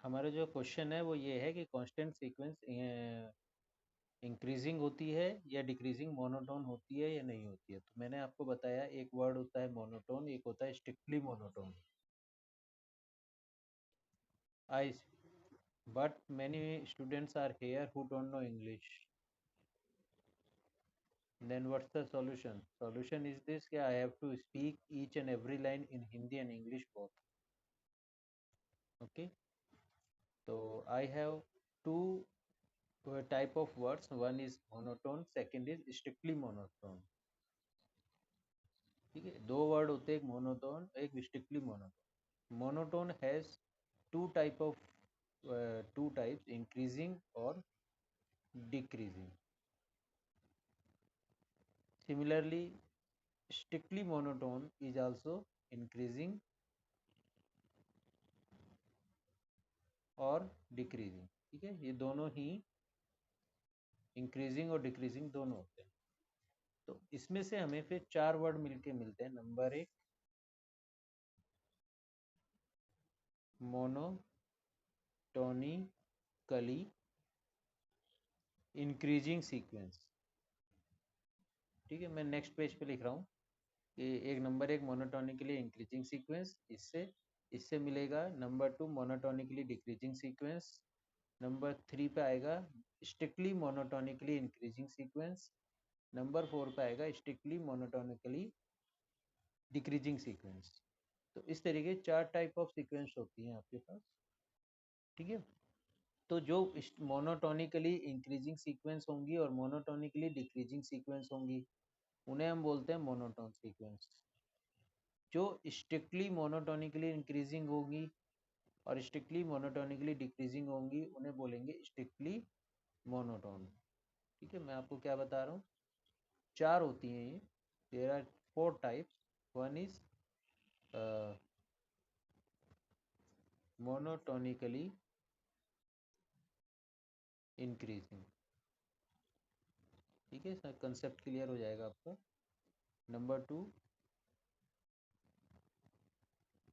हमारा जो क्वेश्चन है वो ये है कि कांस्टेंट सीक्वेंस इंक्रीजिंग होती है या डिक्रीजिंग मोनोटोन होती है या नहीं होती है। तो मैंने आपको बताया एक वर्ड होता है मोनोटोन, एक होता है strictly monotone. I but many students are here who don't know English. Then what's the solution? Solution is this कि I have to speak each and every line in Hindi and English both. Okay. So I have two type of words. One is monotone, second is strictly monotone. ठीक है, दो word होते हैं, एक monotone एक strictly monotone. Monotone has two type of two types, increasing और decreasing. Similarly, strictly monotone is also increasing और decreasing. ठीक है, ये दोनों ही इंक्रीजिंग और डिक्रीजिंग दोनों होते हैं। तो इसमें से हमें फिर चार वर्ड मिलके मिलते हैं। नंबर एक, मोनोटोनिकली इंक्रीजिंग सीक्वेंस। ठीक है, मैं नेक्स्ट पेज पे लिख रहा हूँ कि एक नंबर एक मोनोटोनिकली इंक्रीजिंग सीक्वेंस, इससे इससे मिलेगा। Number two monotonically decreasing sequence. Number three पे आएगा strictly monotonically increasing sequence. Number four पे आएगा स्ट्रिक्टली मोनोटोनिकली डिक्रीजिंग सीक्वेंस। तो इस तरीके चार टाइप ऑफ सीक्वेंस होती हैं आपके पास। ठीक है, तो जो मोनोटोनिकली इंक्रीजिंग सीक्वेंस होंगी और मोनोटोनिकली डिक्रीजिंग सीक्वेंस होंगी, उन्हें हम बोलते हैं मोनोटोन सीक्वेंस। जो स्ट्रिक्टली मोनोटोनिकली इंक्रीजिंग होगी और स्ट्रिक्टली मोनोटोनिकली डिक्रीजिंग होंगी, उन्हें बोलेंगे स्ट्रिक्टली मोनोटोन। ठीक है, मैं आपको क्या बता रहा हूँ, चार होती हैं ये। There are four types. One is monotonically increasing. ठीक है, सर कंसेप्ट क्लियर हो जाएगा आपका। Number two,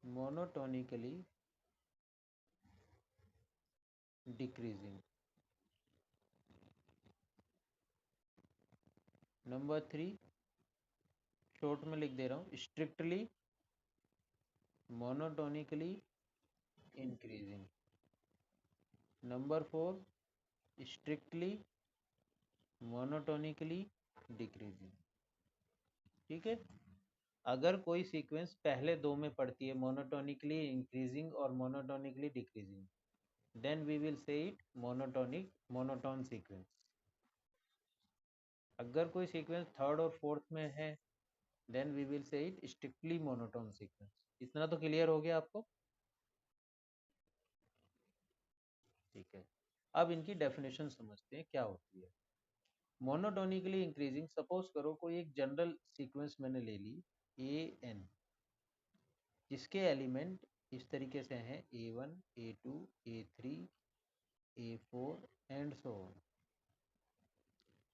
monotonically decreasing. Number three, short में लिख दे रहा हूँ, strictly monotonically increasing. Number four, strictly monotonically decreasing. ठीक है, अगर कोई सीक्वेंस पहले दो में पड़ती है, मोनोटोनिकली इंक्रीजिंग और monotonically decreasing, then we will say it monotonic monotone sequence. अगर कोई सीक्वेंस थर्ड और फोर्थ में है, then we will say it strictly monotone sequence. इतना तो क्लियर हो गया आपको। ठीक है, अब इनकी डेफिनेशन समझते हैं क्या होती है। मोनोटोनिकली इंक्रीजिंग, सपोज करो कोई एक जनरल सीक्वेंस मैंने ले ली ए एन, जिसके एलिमेंट इस तरीके से हैं A1 A2 A3 A4 and so on.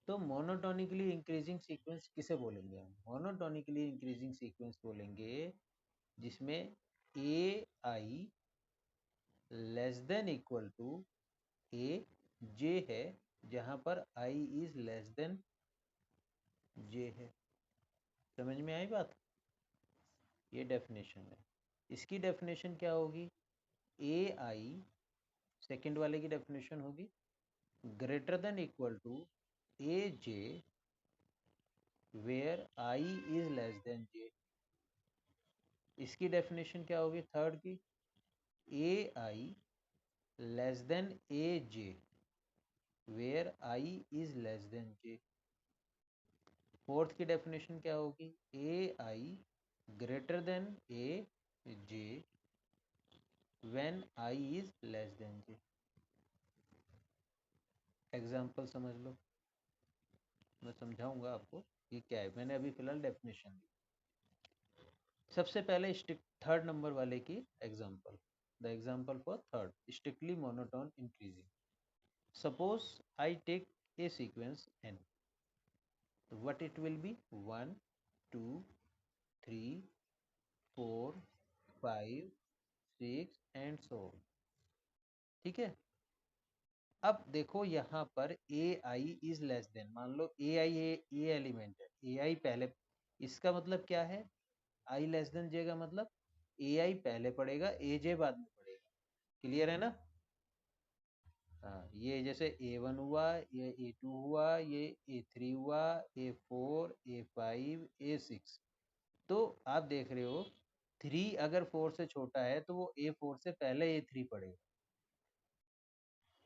तो मोनोटोनिकली इंक्रीजिंग सीक्वेंस किसे बोलेंगे हम? मोनोटोनिकली इंक्रीजिंग सीक्वेंस बोलेंगे जिसमें ए आई less than equal to A जे है, जहां पर आई इज लेस देन जे है। समझ में आई बात? ये डेफिनेशन है। इसकी डेफिनेशन क्या होगी? ए आई, सेकेंड वाले की डेफिनेशन होगी greater than equal to A J where I is less than J. इसकी डेफिनेशन क्या होगी थर्ड की? A I less than A J where I is less than J. Fourth की definition क्या होगी? A I greater than A J when I is less than J. Example समझ लो, मैं समझाऊंगा आपको ये क्या है। मैंने अभी फिलहाल डेफिनेशन दी। सबसे पहले थर्ड नंबर वाले की example, the example for third strictly monotone increasing. Suppose I take a sequence n, what it will be? 1 2 3 4 5 6 and so on. ठीक है। अब देखो यहाँ पर ए आई इज लेस देन, मान लो ए आई ए एलिमेंट है, ए आई पहले, इसका मतलब क्या है, आई लेस देन जे का मतलब ए आई पहले पड़ेगा, ए जे बाद में पड़ेगा। क्लियर है ना? हाँ, ये जैसे A1 हुआ, ये A2 हुआ, ये A3 हुआ, A4, A5, A6। तो आप देख रहे हो 3 अगर 4 से छोटा है तो वो A4 से पहले A3 पड़ेगा,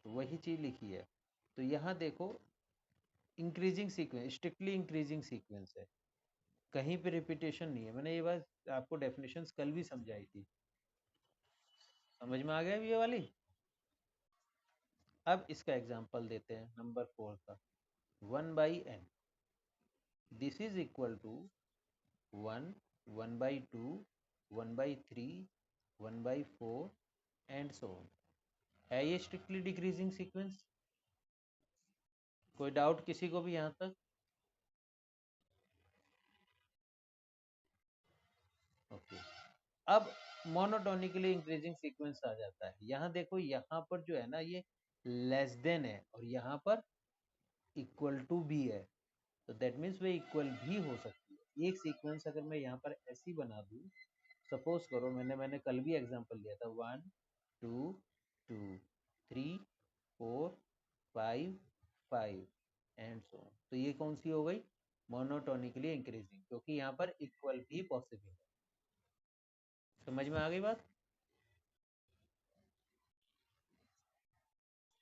तो वही चीज लिखी है। तो यहाँ देखो increasing sequence, strictly increasing sequence है, कहीं पे रिपीटेशन नहीं है। मैंने ये बात आपको डेफिनेशंस कल भी समझाई थी, समझ में आ गया ये वाली? अब इसका एग्जांपल देते हैं नंबर 4 का, 1/n, this is equal to 1, 1/2, 1/3, 1/4 and so on. है ये स्ट्रिक्टली डिक्रीजिंग सीक्वेंस? कोई डाउट किसी को भी यहाँ तक? ओके। अब मोनोटोनिकली इंक्रीजिंग सीक्वेंस आ जाता है। यहाँ देखो, यहाँ पर जो है ना, ये लेस देन है और यहाँ पर इक्वल टू भी है, तो दैट मीन्स वे इक्वल भी हो सकती है। एक सीक्वेंस अगर मैं यहाँ पर ऐसी बना दूँ, सपोज करो, मैंने कल भी एग्जांपल दिया था, 1 2 2 3 4 5 5 एंड सो ऑन, तो ये कौन सी हो गई? मोनोटोनिकली इंक्रीजिंग, क्योंकि यहाँ पर इक्वल भी पॉसिबल है। समझ में आ गई बात?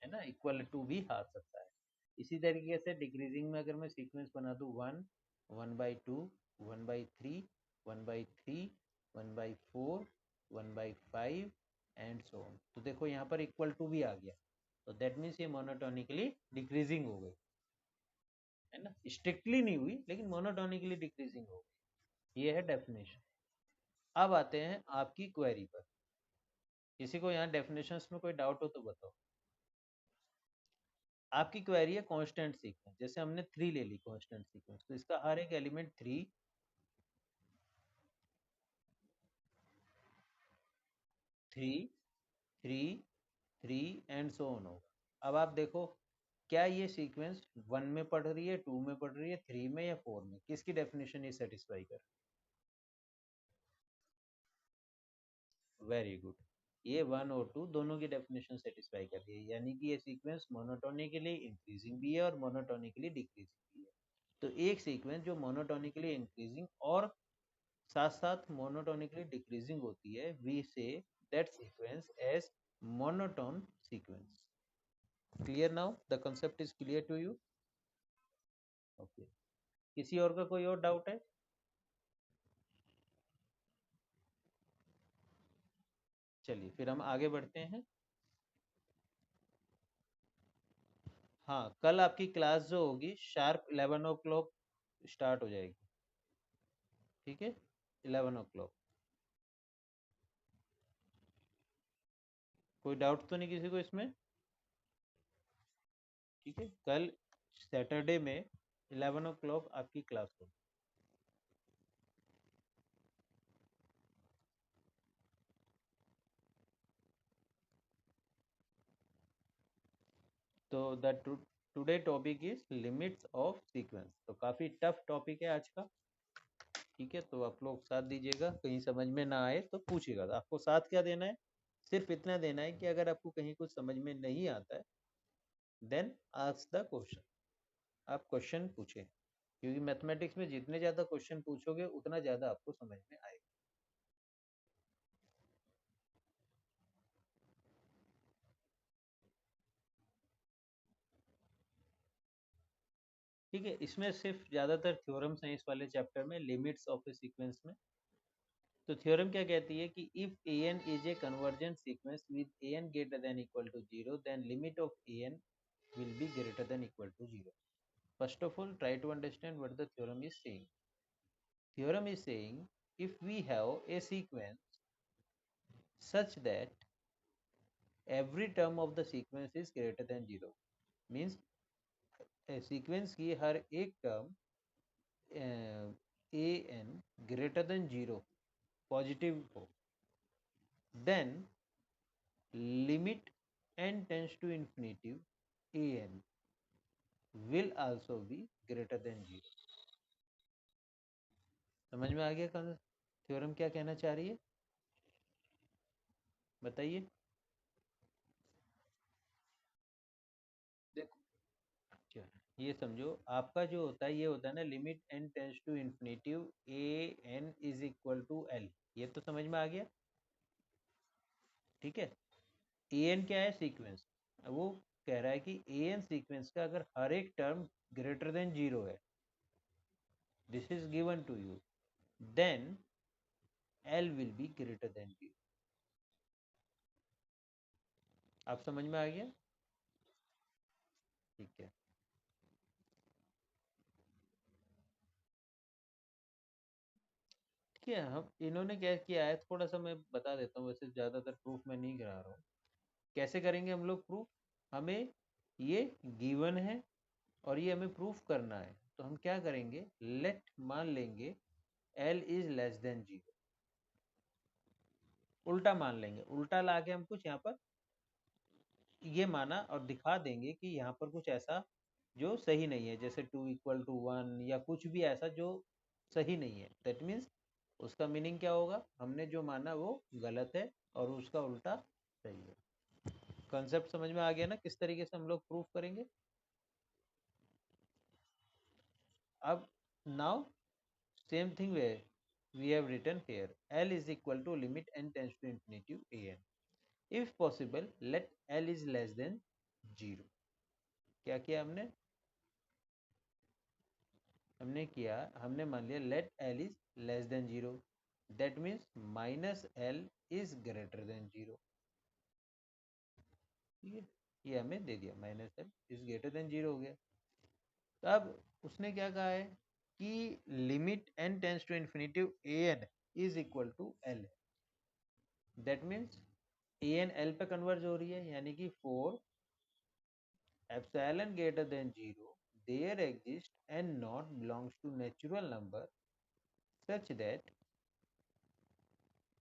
है ना, इक्वल टू भी आ सकता है। इसी तरीके से डिक्रीजिंग में अगर मैं सीक्वेंस बना दूं, 1, 1/2, 1/3, 1/3, 1/4, 1/5 एंड सो ऑन, तो देखो यहाँ पर इक्वल टू भी आ गया, तो दैट मीन्स ये मोनोटोनिकली डिक्रीजिंग हो गई, है ना? स्ट्रिक्टली नहीं हुई लेकिन मोनोटोनिकली डिक्रीजिंग हो गई। ये है डेफिनेशन। अब आते हैं आपकी क्वेरी पर। किसी को यहाँ डेफिनेशंस में कोई डाउट हो तो बताओ। आपकी क्वेरी है कांस्टेंट सीक्वेंस, जैसे हमने 3 ले ली कांस्टेंट सीक्वेंस, तो इसका हर एक एलिमेंट 3 3 3 3 एंड सो ऑन होगा। अब आप देखो, क्या ये सीक्वेंस 1 में पढ़ रही है, 2 में पढ़ रही है, 3 में या 4 में? किसकी डेफिनेशन ये सेटिस्फाई कर? वेरी गुड, ये 1 और 2 दोनों की डेफिनेशन सेटिस्फाई कर रही है, यानी कि ये सीक्वेंस मोनोटोनिकली इंक्रीजिंग भी है और मोनोटोनिकली डिक्रीजिंग भी है। तो एक सीक्वेंस जो मोनोटोनिकली इंक्रीजिंग और साथ साथ मोनोटोनिकली डिक्रीजिंग होती है, we say that sequence as monotone sequence. Clear now? The concept is clear to you? Okay. किसी और का कोई और डाउट है? चलिए फिर हम आगे बढ़ते हैं। हाँ, कल आपकी क्लास जो होगी शार्प 11 o'clock स्टार्ट हो जाएगी, ठीक है? 11 o'clock। कोई डाउट तो नहीं किसी को इसमें? ठीक है, कल सैटरडे में 11 o'clock आपकी क्लास होगी। तो the today topic is limits of sequence. तो काफी टफ टॉपिक है आज का, ठीक है? तो आप लोग साथ दीजिएगा, कहीं समझ में ना आए तो पूछिएगा। तो आपको साथ क्या देना है? सिर्फ इतना देना है कि अगर आपको कहीं कुछ समझ में नहीं आता है, देन आस्क द क्वेश्चन, आप क्वेश्चन पूछें, क्योंकि मैथमेटिक्स में जितने ज्यादा क्वेश्चन पूछोगे उतना ज्यादा आपको समझ में आएगा। ठीक है, इसमें सिर्फ ज्यादातर थ्योरम्स हैं इस वाले चैप्टर में, लिमिट्स ऑफ ए सीक्वेंस में। तो थ्योरम क्या कहती है कि if an is a convergent sequence with an greater than equal to 0, then limit of an will be greater than equal to 0. First of all, try to understand what the theorem is saying. Theorem is saying if we have a sequence such that every term of the sequence is greater than 0, means sequence की हर एक term a n greater than 0 positive हो, then limit n tends to infinitive an will also be greater than 0। समझ में आ गया theorem क्या कहना चाह रही है, बताइए। देखो अच्छा, ये समझो आपका जो होता है ये होता है ना, limit n tends to infinitive A N is equal to l, ये तो समझ में आ गया, ठीक है। ए एन क्या है, सीक्वेंस। वो कह रहा है कि ए एन सीक्वेंस का अगर हर एक टर्म ग्रेटर देन 0 है, this is given to you, then l will be greater than 0। आप समझ में आ गया, ठीक है। ठीक है, हम इन्होंने क्या किया है थोड़ा सा मैं बता देता हूँ, वैसे ज़्यादातर प्रूफ मैं नहीं करा रहा हूँ। कैसे करेंगे हम लोग प्रूफ, हमें ये गिवन है और ये हमें प्रूफ करना है, तो हम क्या करेंगे, लेट मान लेंगे एल इज लेस देन 0, उल्टा मान लेंगे, उल्टा लाके हम कुछ यहाँ पर ये माना और दिखा देंगे कि यहाँ पर कुछ ऐसा जो सही नहीं है, जैसे 2 = 1 या कुछ भी ऐसा जो सही नहीं है, दैट मीन्स उसका मीनिंग क्या होगा, हमने जो माना वो गलत है और उसका उल्टा सही है। कॉन्सेप्ट समझ में आ गया ना, किस तरीके से हम लोग प्रूफ करेंगे। अब now same thing way we have written here, L is equal to limit n tends to infinity an, if possible let L is less than 0। क्या किया हमने, हमने किया, हमने मान लिया let l is less than 0, that means minus l is greater than 0, ठीक है। ये हमें दे दिया, minus l is greater than 0 हो गया। तो अब उसने क्या कहा है कि limit n tends to infinitive A N is equal to l, that means a n l पे कन्वर्ज हो रही है, यानी कि for epsilon greater than 0 there exists n not belongs to natural number such that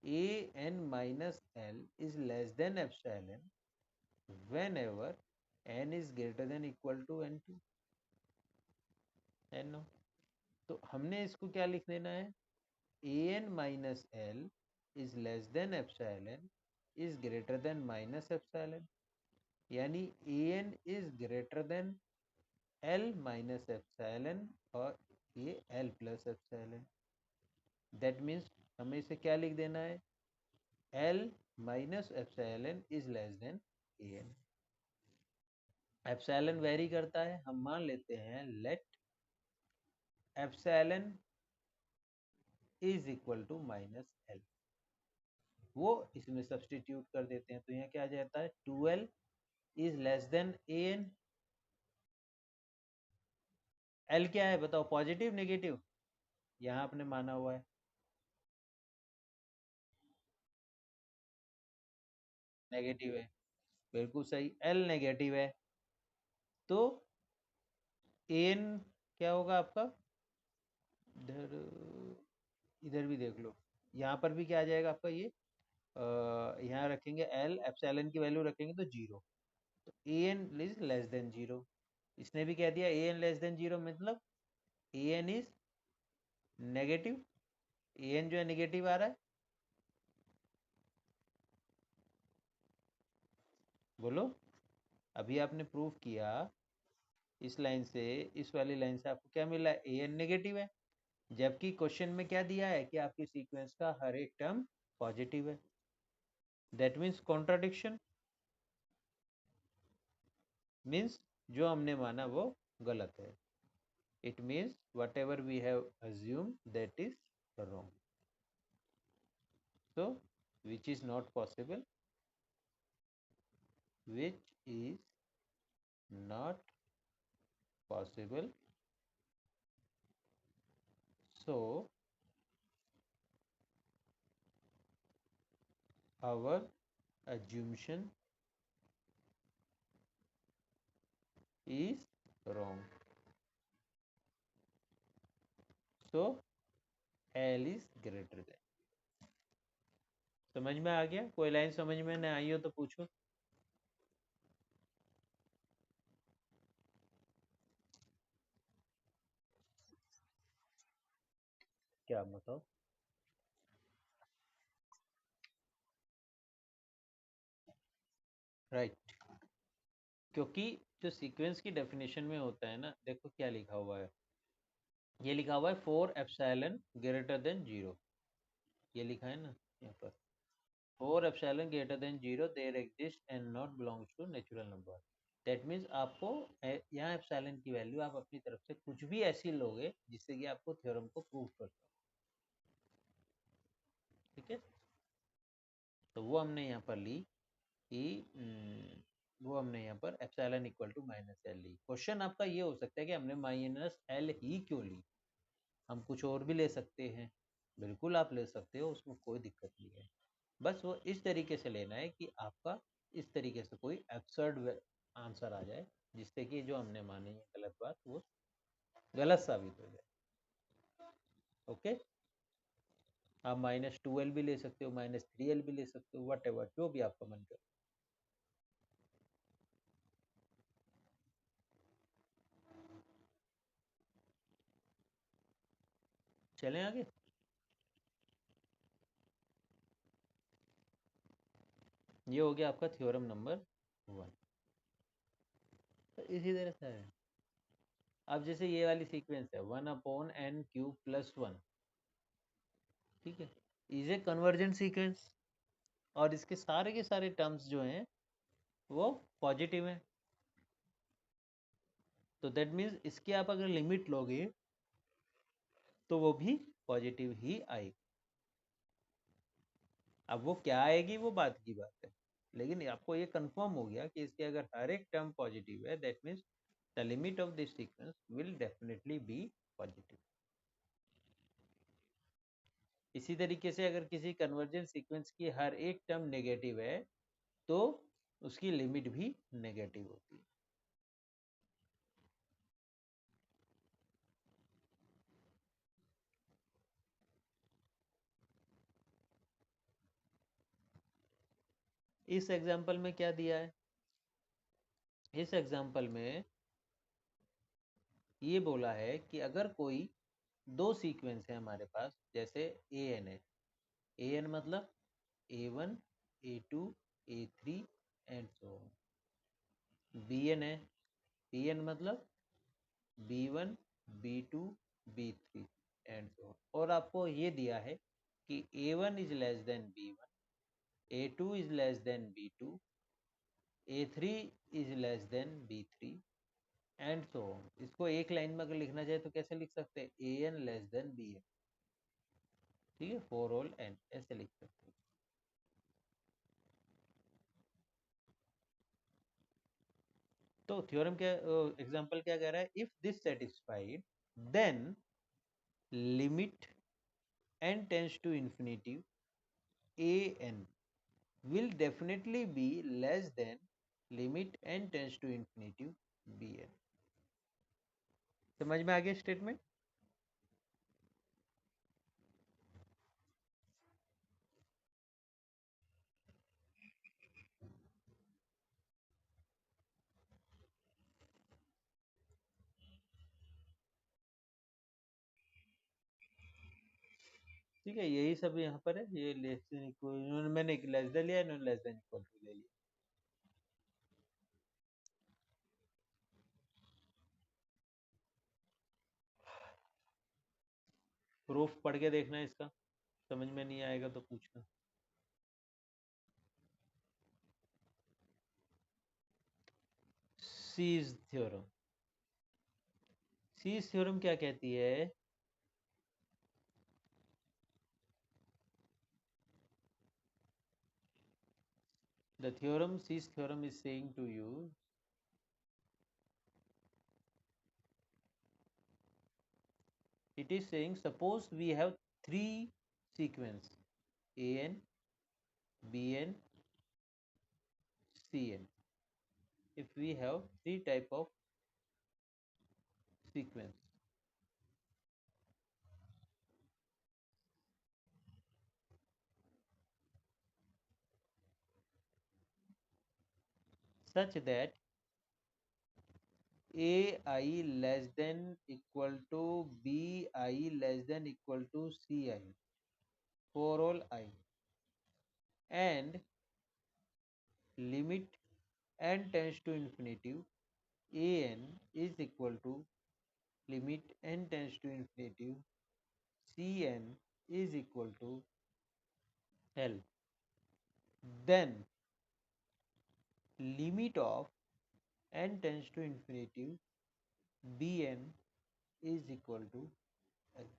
a n minus l is less than epsilon whenever n is greater than equal to n2 n। तो हमने इसको क्या लिख देना है, a n minus l is less than epsilon is greater than minus epsilon, यानी a n is greater than l minus epsilon और ये l plus epsilon, that means हमें इसे क्या लिख देना है, l minus epsilon is less than a n. Epsilon vary करता है, हम मान लेते हैं let epsilon is equal to minus l, वो इसमें सब्सटीट्यूट कर देते हैं, तो यहाँ क्या आ जाता है 2l is less than a n. L क्या है बताओ, पॉजिटिव नेगेटिव, यहाँ आपने माना हुआ है नेगेटिव है, बिल्कुल सही, एल नेगेटिव है, तो ए एन क्या होगा आपका, इधर इधर भी देख लो, यहाँ पर भी क्या आ जाएगा आपका ये, यहाँ रखेंगे एल, एप्सिलॉन की वैल्यू रखेंगे तो 0, तो A N is less than 0। इसने भी कह दिया ए एन लेस देन 0 मतलब A N is negative, A N जो है नेगेटिव आ रहा है, बोलो। अभी आपने प्रूफ किया इस लाइन से, इस वाली लाइन से आपको क्या मिला, ए एन नेगेटिव है, जबकि क्वेश्चन में क्या दिया है कि आपकी सीक्वेंस का हर एक टर्म पॉजिटिव है, दैट मीन्स कॉन्ट्राडिक्शन, मीन्स जो हमने माना वो गलत है, it means whatever we have assumed that is wrong, so which is not possible, which is not possible, so our assumption is wrong, so L is greater than। समझ में आ गया, कोई लाइन समझ में नहीं आई हो तो पूछो। क्या बताओ? राइट, क्योंकि जो सीक्वेंस की डेफिनेशन में होता है ना, देखो क्या लिखा हुआ है, ये लिखा हुआ है 4 एप्सिलॉन ग्रेटर देन 0, ये लिखा है ना यहाँ पर, 4 epsilon greater than 0 there exist and not belongs to natural number. That means आपको यहाँ एप्सिलॉन की वैल्यू आप अपनी तरफ से कुछ भी ऐसी लोगे जिससे कि आपको थ्योरम को प्रूव कर सको। ठीक है, तो वो हमने यहाँ पर ली कि वो हमने यहाँ पर epsilon equal to minus l ली। क्वेश्चन आपका ये हो सकता है कि हमने माइनस एल ही क्यों ली, हम कुछ और भी ले सकते हैं, बिल्कुल आप ले सकते हो, उसमें कोई दिक्कत नहीं है। बस वो इस तरीके से लेना है कि आपका इस तरीके से कोई एब्सर्ड आंसर आ जाए जिससे कि जो हमने मानी है गलत बात वो गलत साबित हो जाए। ओके, आप -2l भी ले सकते हो, -3l भी ले सकते हो, वट एवर जो भी आपका मन करे। चलें आगे। ये हो गया आपका थ्योरम नंबर 1। तो इसी तरह से है, अब जैसे ये वाली सीक्वेंस है 1/n³ + 1, ठीक है, इज ए कन्वर्जेंट सीक्वेंस, और इसके सारे के सारे टर्म्स जो हैं वो पॉजिटिव हैं, तो दैट मीन्स इसकी आप अगर लिमिट लोगे तो वो भी पॉजिटिव ही आएगी। अब वो क्या आएगी वो बात की बात है, लेकिन आपको ये कंफर्म हो गया कि इसके अगर हर एक टर्म पॉजिटिव है, that means the limit of this sequence will definitely be positive. इसी तरीके से अगर किसी कन्वर्जेंट सीक्वेंस की हर एक टर्म नेगेटिव है तो उसकी लिमिट भी नेगेटिव होती है। इस एग्जाम्पल में क्या दिया है, इस एग्जाम्पल में ये बोला है कि अगर कोई दो सीक्वेंस है हमारे पास, जैसे ए एन है, ए एन मतलब A1 A2 A3 and so on, b n है, बी एन मतलब B1 B2 B3 and so on, और आपको ये दिया है कि A1 is less then B1, A2 is less then B2, A3 is less then B3 and so on. इसको एक लाइन में अगर लिखना चाहे तो कैसे लिख सकते हैं, A N less than B N, ठीक है, फॉर ऑल एन ऐसे लिख सकते हैं। तो थ्योरम क्या, एग्जांपल क्या कह रहा है, if this satisfied then limit n tends to infinity a n will definitely be less than limit n tends to infinity b n। समझ में आ गया स्टेटमेंट? ठीक है, यही सब यहाँ पर है, ये लेस देन इक्वल, मैंने लेस देन लिया, इन्होंने लेस देन इक्वल टू ले लिया। प्रूफ पढ़ के देखना है इसका, समझ में नहीं आएगा तो पूछना। सीज थ्योरम, सीज थ्योरम क्या कहती है, the theorem C's theorem is saying to you, it is saying suppose we have three sequence an bn cn, if we have three type of sequence, such that a I less than equal to B i less than equal to c i for all i and limit n tends to infinity an is equal to limit n tends to infinity cn is equal to l, then limit of n tends to infinity bn is equal to l.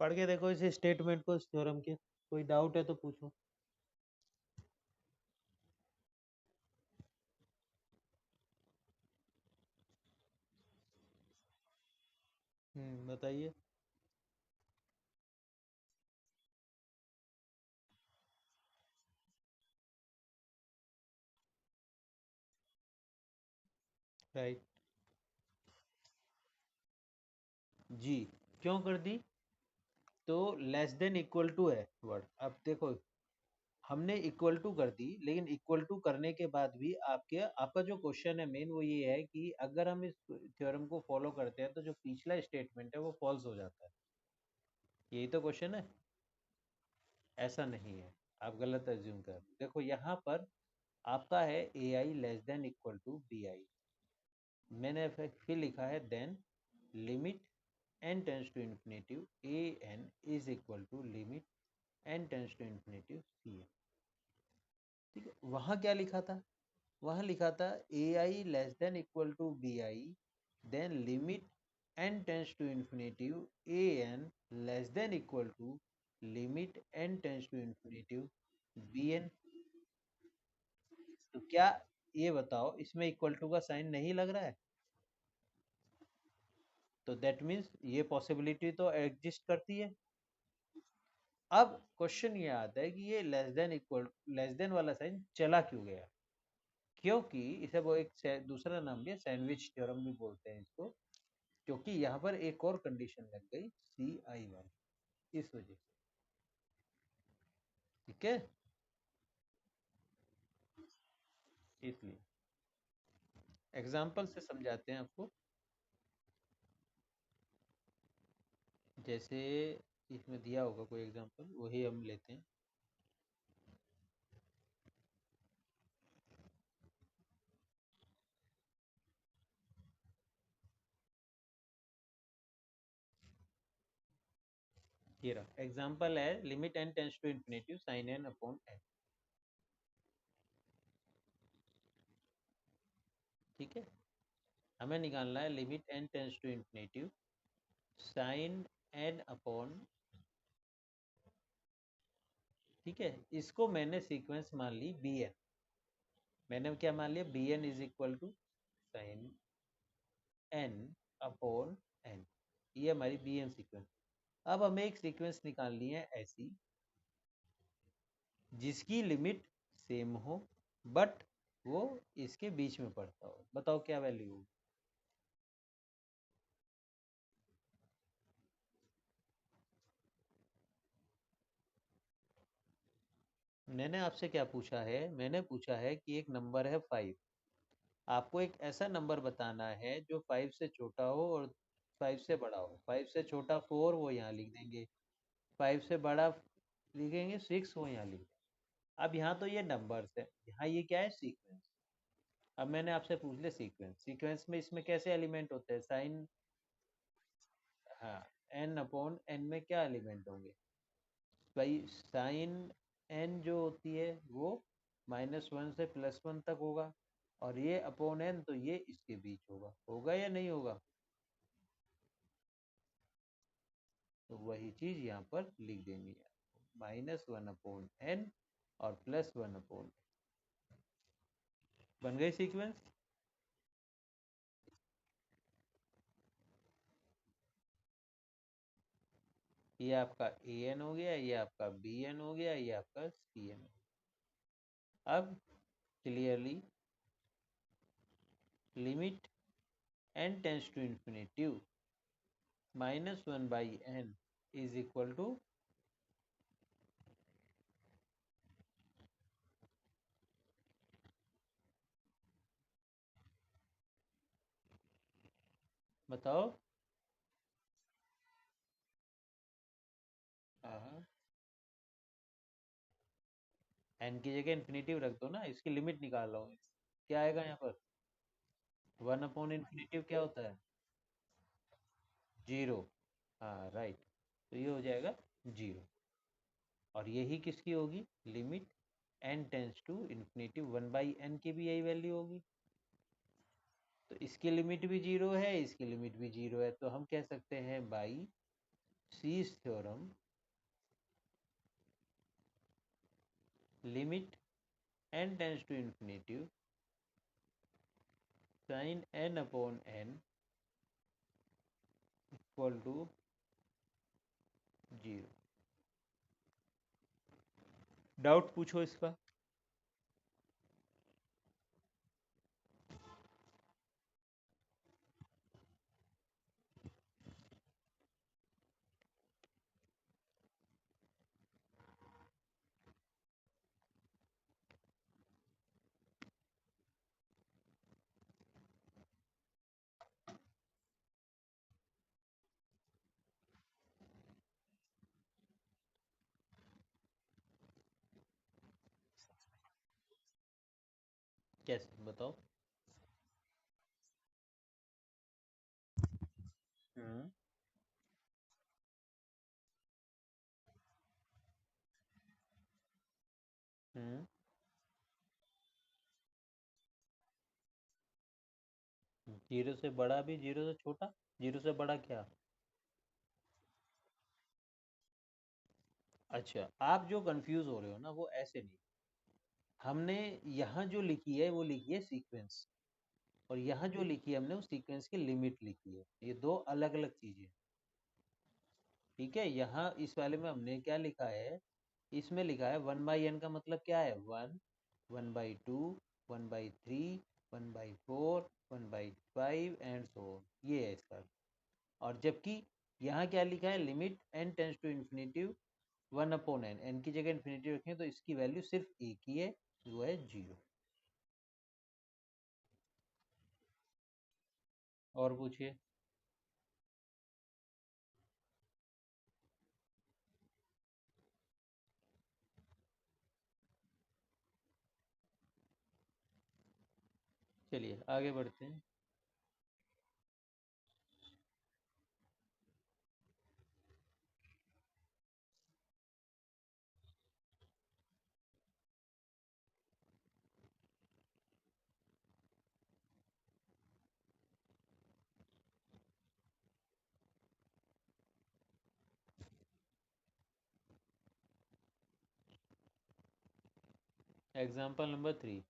पढ़ के देखो इस statement को, इस theorem के, कोई doubt है तो पूछो। बताइए। राइट। जी। क्यों कर दी? तो लेस देन इक्वल टू है वर्ड। अब देखो, हमने इक्वल टू कर दी, लेकिन इक्वल टू करने के बाद भी आपका जो क्वेश्चन है मेन वो ये है कि अगर हम इस थ्योरम को फॉलो करते हैं तो जो पिछला स्टेटमेंट है वो फॉल्स हो जाता है। यही तो क्वेश्चन है। ऐसा नहीं है, आप गलत एज्यूम कर रहे हो। देखो यहाँ पर आपका है A I less than equal to B I, मैंने फिर लिखा है then limit n tends to infinitive A N is equal to limit n tends to infinity C N. ठीक है, वहाँ क्या लिखा था? वहाँ लिखा था A I less than equal to B I, then limit n tends to infinitive A N less than equal to limit n tends to infinity B N. तो क्या, ये बताओ, इसमें इक्वल टू का साइन नहीं लग रहा है? तो दैट मीन्स ये पॉसिबिलिटी तो एग्जिस्ट करती है। अब क्वेश्चन ये आता है कि ये लेस देन वाला साइन चला क्यों गया? क्योंकि इसे वो एक दूसरा नाम भी है, सैंडविच थ्योरम भी बोलते हैं इसको, क्योंकि यहाँ पर एक और कंडीशन लग गई सी आई वाई, इस वजह से। ठीक है, इसलिए एग्जाम्पल से समझाते हैं आपको। जैसे इसमें दिया होगा कोई एग्जाम्पल, वही हम लेते हैं। ये रहा एग्जाम्पल है, limit n tends to infinitive sine n upon n। ठीक है, हमें निकालना है limit n tends to infinitive sine n upon. ठीक है, इसको मैंने सीक्वेंस मान ली बी एन। मैंने क्या मान लिया? B n is equal to sine n upon n. ये हमारी बी एन सीक्वेंस। अब हमें एक सीक्वेंस निकालनी है ऐसी जिसकी लिमिट सेम हो, बट वो इसके बीच में पड़ता हो। बताओ क्या वैल्यू हो? मैंने आपसे क्या पूछा है? मैंने पूछा है कि एक नंबर है 5, आपको एक ऐसा नंबर बताना है जो 5 से छोटा हो और 5 से बड़ा हो। 5 से छोटा 4 वो यहाँ लिख देंगे, 5 से बड़ा लिखेंगे 6 वो यहाँ लिख देंगे। अब यहाँ तो ये नंबर्स है, यहाँ ये क्या है? सीक्वेंस। अब मैंने आपसे पूछ लिया सीक्वेंस, सीक्वेंस में इसमें कैसे एलिमेंट होते हैं? साइन, हाँ, एन अपॉन एन में क्या एलिमेंट होंगे भाई? साइन एन जो होती है वो -1 से +1 तक होगा, और ये अपॉन एन तो ये इसके बीच होगा। होगा या नहीं होगा? तो वही चीज यहाँ पर लिख देनी है, -1 अपॉन एन और +1 अपॉन। बन गई सीक्वेंस। ये आपका ए एन हो गया, ये आपका बी एन हो गया, ये आपका सी एन। अब clearly limit n tends to infinitive -1/n is equal to बताओ। हाँ, एन की जगह इन्फिनेटिव रख दो ना, इसकी लिमिट निकाल रहा हूँ। क्या आएगा यहाँ पर? 1/इन्फिनेटिव क्या होता है? जीरो। हाँ राइट। तो ये हो जाएगा जीरो। और यही किसकी होगी? Limit n tends to infinitive 1/n की भी यही वैल्यू होगी। तो इसकी लिमिट भी जीरो है, इसकी लिमिट भी जीरो है, तो हम कह सकते हैं बाई सीज theorem, limit n tends to infinitive sine n upon n equal to zero. Doubt पूछो इसका। कैसे बताओ? हम्म। हम्म। जीरो से बड़ा भी, जीरो से छोटा? जीरो से बड़ा क्या? अच्छा, आप जो कंफ्यूज हो रहे हो ना, वो ऐसे नहीं। हमने यहाँ जो लिखी है वो लिखी है सीक्वेंस, और यहाँ जो लिखी है हमने वो सीक्वेंस की लिमिट लिखी है। ये दो अलग अलग चीजें हैं। ठीक है, यहाँ इस वाले में हमने क्या लिखा है? इसमें लिखा है 1/n का मतलब क्या है? 1, 1/2, 1/3, 1/4, 1/5 एंड सो ऑन, ये है इसका। और जबकि यहाँ क्या लिखा है? Limit n tends to infinitive 1/n, n की जगह इन्फिनेटिव रखें तो इसकी वैल्यू सिर्फ एक ही है, वो है जीरो। और पूछिए। चलिए आगे बढ़ते हैं। Example number 3,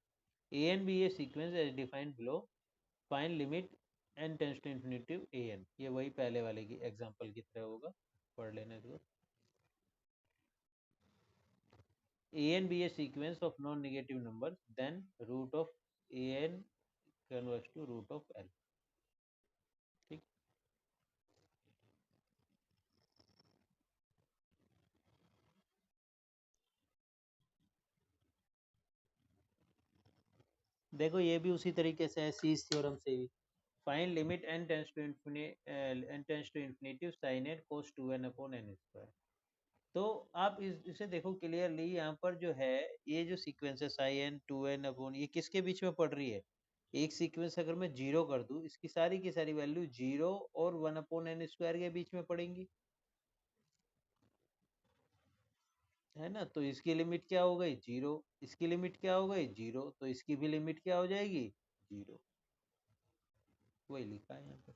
a N be a sequence as defined below, find limit n tends to infinitive A n. ये वही पहले वाले की एग्जाम्पल की तरह होगा, पढ़ लेने दो। A N be a sequence of non negative number, then root of A N converse to root of L. ठीक। देखो ये भी उसी तरीके से है, सीज थ्योरम से भी। Find limit n tends to infinitive sine n cos 2n upon n square. तो आप इसे देखो क्लियरली, यहाँ पर जो है ये जो सीक्वेंस है साइन 2n अपॉन, ये किसके बीच में पड़ रही है? एक सीक्वेंस अगर मैं जीरो कर दूं, इसकी सारी की सारी वैल्यू जीरो और 1/n² के बीच में पड़ेंगी, है ना? तो इसकी लिमिट क्या हो गई? जीरो। इसकी लिमिट क्या हो गई? जीरो। तो इसकी भी लिमिट क्या हो जाएगी? जीरो। वही लिखा है यहाँ पर।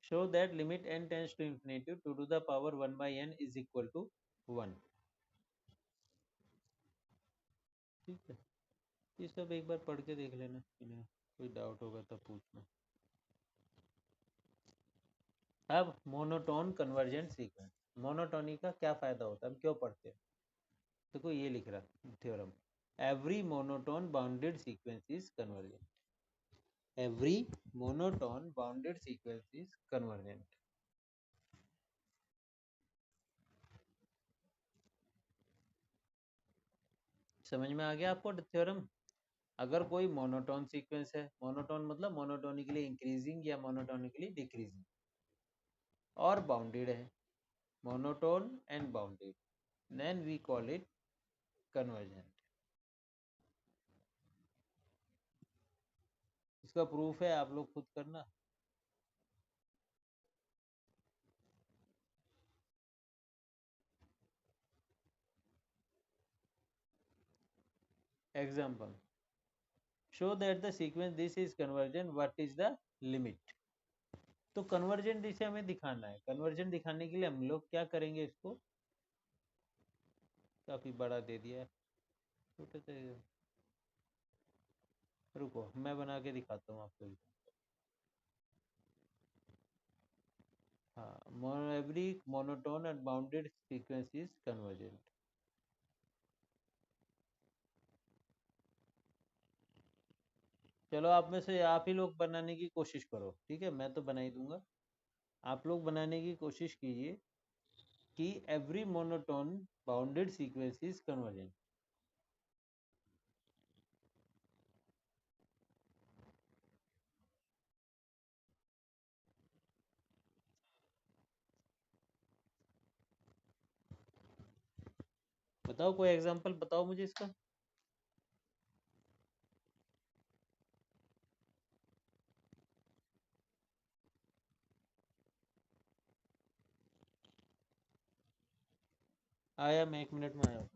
show that limit n tends to infinity 2 to the power 1 by n is equal to 1। ठीक है, ये सब एक बार पढ़ के देख लेना, इन्हें कोई डाउट होगा तब पूछना। अब मोनोटोन कन्वर्जेंट सीक्वेंस, मोनोटोनी का क्या फायदा होता है, हम क्यों पढ़ते हैं? देखो ये लिख रहा theorem, every monotone bounded sequence is convergent, every monotone bounded sequence is convergent. समझ में आ गया आपको थ्योरम? अगर कोई मोनोटोन सीक्वेंस है, मोनोटोन मतलब मोनोटोनिकली इंक्रीजिंग या मोनोटोनिकली डिक्रीजिंग, और बाउंडेड है, monotone and bounded, then we call it convergent. इसका प्रूफ है, आप लोग खुद करना। Example, show that the sequence this is convergent, what is the limit? तो कन्वर्जेंट इसे हमें दिखाना है, कन्वर्जेंट दिखाने के लिए हम लोग क्या करेंगे, इसको काफी बड़ा दे दिया है, छोटे से, रुको मैं बना के दिखाता हूँ आपको। हाँ, every monotone and bounded sequence is convergent. चलो आप में से आप ही लोग बनाने की कोशिश करो, ठीक है, मैं तो बना ही दूंगा, आप लोग बनाने की कोशिश कीजिए कि every monotone bounded sequence is convergent. बताओ कोई एग्जांपल बताओ मुझे इसका। आया, मैं 1 मिनट में आया हूँ।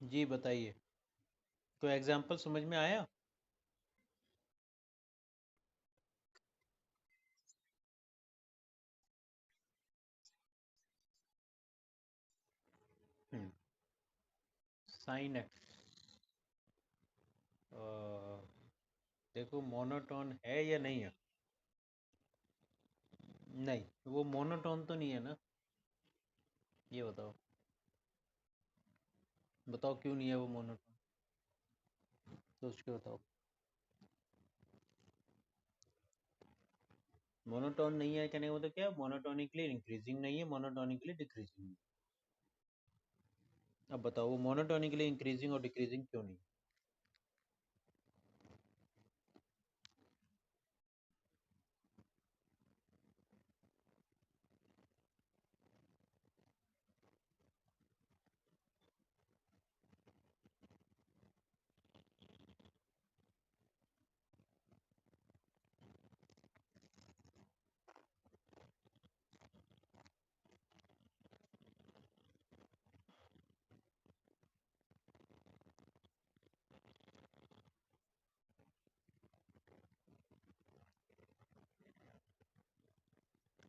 जी बताइए, कोई एग्जांपल समझ में आया? साइन एक्स, देखो मोनोटोन है या नहीं है? नहीं, वो मोनोटोन तो नहीं है ना, ये बताओ, बताओ क्यों नहीं है वो मोनोटोन, सोच के बताओ। मोनोटोन नहीं है कहने का मतलब क्या, मोनोटोनिकली इंक्रीजिंग नहीं है, मोनोटोनिकली डिक्रीजिंग। अब बताओ वो मोनोटोनिकली इंक्रीजिंग और डिक्रीजिंग क्यों नहीं?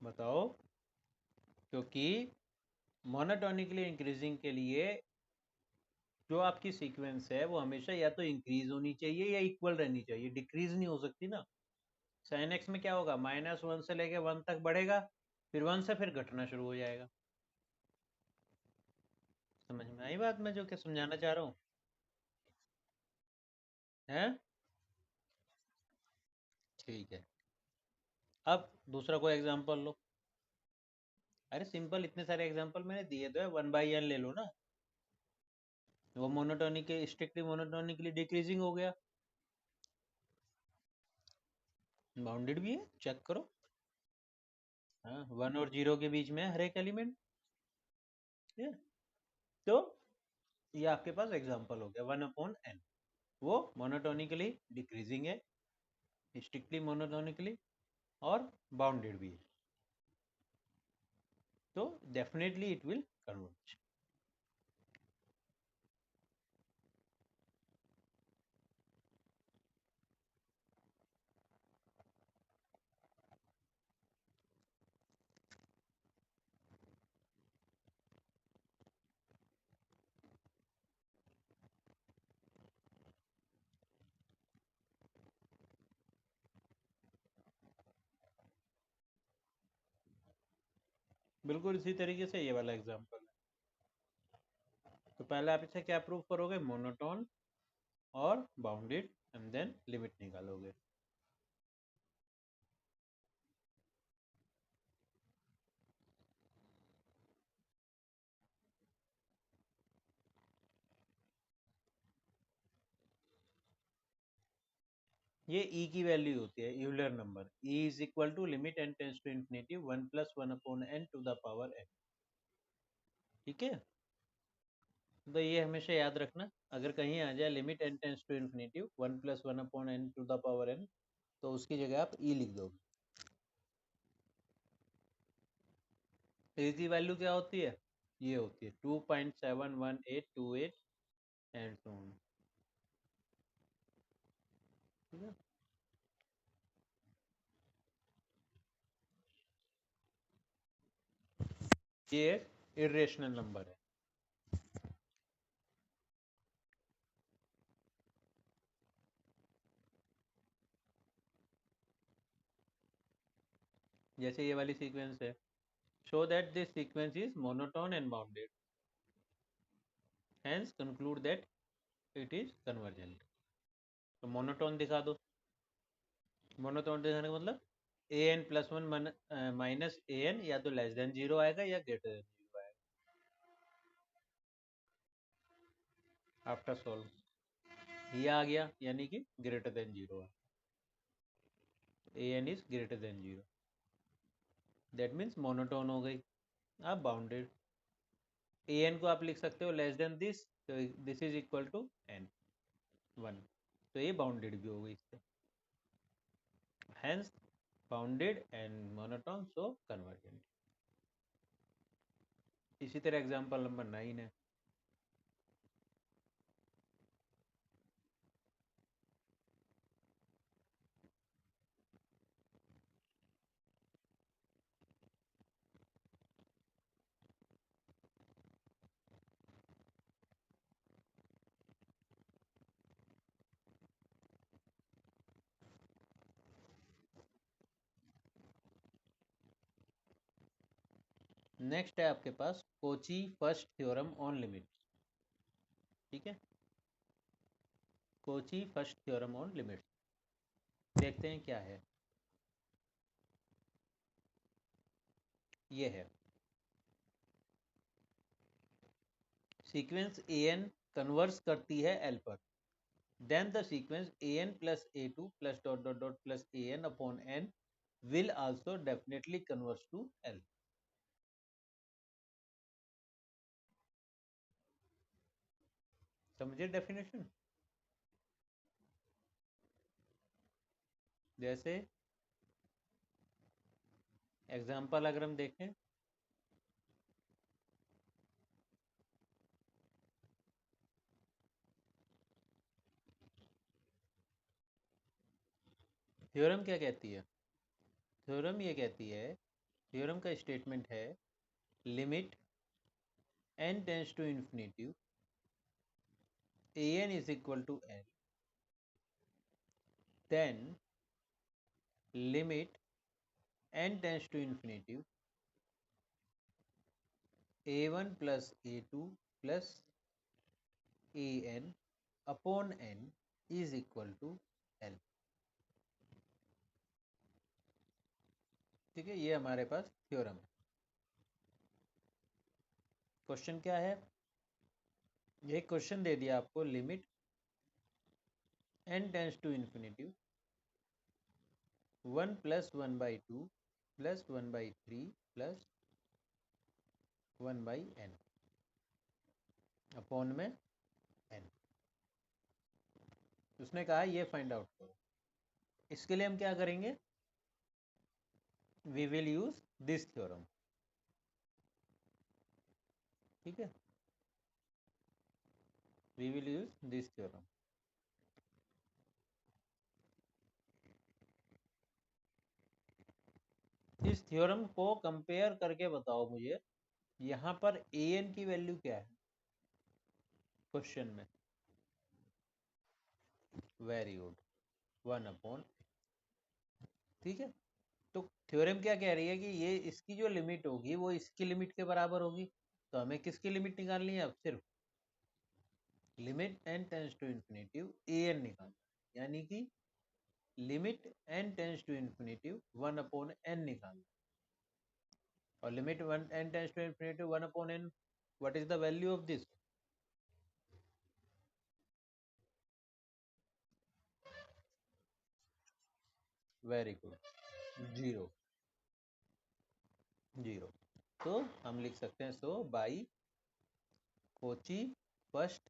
बताओ। क्योंकि मोनोटोनिकली इंक्रीजिंग के लिए जो आपकी सीक्वेंस है वो हमेशा या तो इंक्रीज होनी चाहिए या इक्वल रहनी चाहिए, डिक्रीज नहीं हो सकती ना। साइन एक्स में क्या होगा, -1 से लेके 1 तक बढ़ेगा, फिर 1 से फिर घटना शुरू हो जाएगा। समझ में आई बात मैं जो क्या समझाना चाह रहा हूँ? है। ठीक है। अब दूसरा कोई एग्जांपल लो। अरे सिंपल, इतने सारे एग्जांपल मैंने दिए तो है, 1/n ले लो ना। वो मोनोटोनिक स्ट्रिक्टली मोनोटोनिकली डिक्रीजिंग हो गया। बाउंडेड भी है, चेक करो। हाँ, 1 और 0 के बीच में है हर एक एलिमेंट। तो ये आपके पास एग्जांपल हो गया 1/n। वो मोनोटोनिकली डिक्रीजिंग है, स्ट्रिक्टली मोनोटोनिकली, और बाउंडेड भी है। तो डेफिनेटली इट विल कन्वर्ज। बिल्कुल इसी तरीके से ये वाला एग्जांपल है। तो पहले आप इसे क्या प्रूव करोगे, मोनोटोन और बाउंडेड, एंड देन लिमिट निकालोगे। ये e की वैल्यू होती है, Euler number. e is equal to limit n tends to infinity 1+1/n to the power n। ठीक है। तो ये हमेशा याद रखना, अगर कहीं आ जाए limit n tends to infinity 1+1/n to the power n, तो उसकी जगह आप e लिख दोगे। e की वैल्यू क्या होती है, ये होती है 2.71828 एंड सो ऑन। ठीक है। ये एक इरेशनल नंबर है। जैसे ये वाली सीक्वेंस है, show that this sequence is monotone and bounded, hence conclude that it is convergent. तो मोनोटोन दिखा दो। मोनोटोन दिखाने का मतलब an+1 माइनस an या तो लेस देन 0 आएगा या ग्रेटर देन 0 आएगा आफ्टर सॉल्व। ये आ गया यानी कि ग्रेटर देन 0 है, an is greater than 0, that means monotone हो गई। अब बाउंडेड, an को आप लिख सकते हो लेस देन दिस, तो this is equal to n 1, तो ये बाउंडेड भी हो गई इससे, hence bounded and monotone, so convergent। इसी तरह एग्जांपल नंबर 9 है। नेक्स्ट है आपके पास Cauchy first theorem on limit. ठीक है, Cauchy first theorem on limit, देखते हैं क्या है। ये है सीक्वेंस an कन्वर्स करती है l पर, then the sequence an plus a2 plus dot dot dot plus an upon n will also definitely converge to l। समझे डेफिनेशन? जैसे एग्जांपल अगर हम देखें, थ्योरम क्या कहती है, थ्योरम ये कहती है थ्योरम का स्टेटमेंट है limit n tends to infinity an is equal to n, then limit n tends to infinity a1 plus a2 plus an upon n is equal to l। ठीक है, ये हमारे पास थ्योरम है। क्वेश्चन क्या है, ये क्वेश्चन दे दिया आपको limit n tends to infinity 1 plus 1/2 plus 1/3 plus 1/n upon में n। उसने कहा ये फाइंड आउट करो। इसके लिए हम क्या करेंगे, we will use this theorem. ठीक है, we will use this theorem. इस थ्योरम को कंपेयर करके बताओ मुझे यहाँ पर an की वैल्यू क्या है क्वेश्चन में। Very good, 1/। ठीक है, तो थ्योरम क्या कह रही है कि ये इसकी जो लिमिट होगी वो इसकी लिमिट के बराबर होगी। तो हमें किसकी लिमिट निकालनी है, अब सिर्फ limit n tends to infinity an निकालना, यानी कि limit n tends to infinity 1/n निकालना। और limit n tends to infinity 1/n, what is the value of this. Very good, 0 0। तो हम लिख सकते हैं so by Cauchy first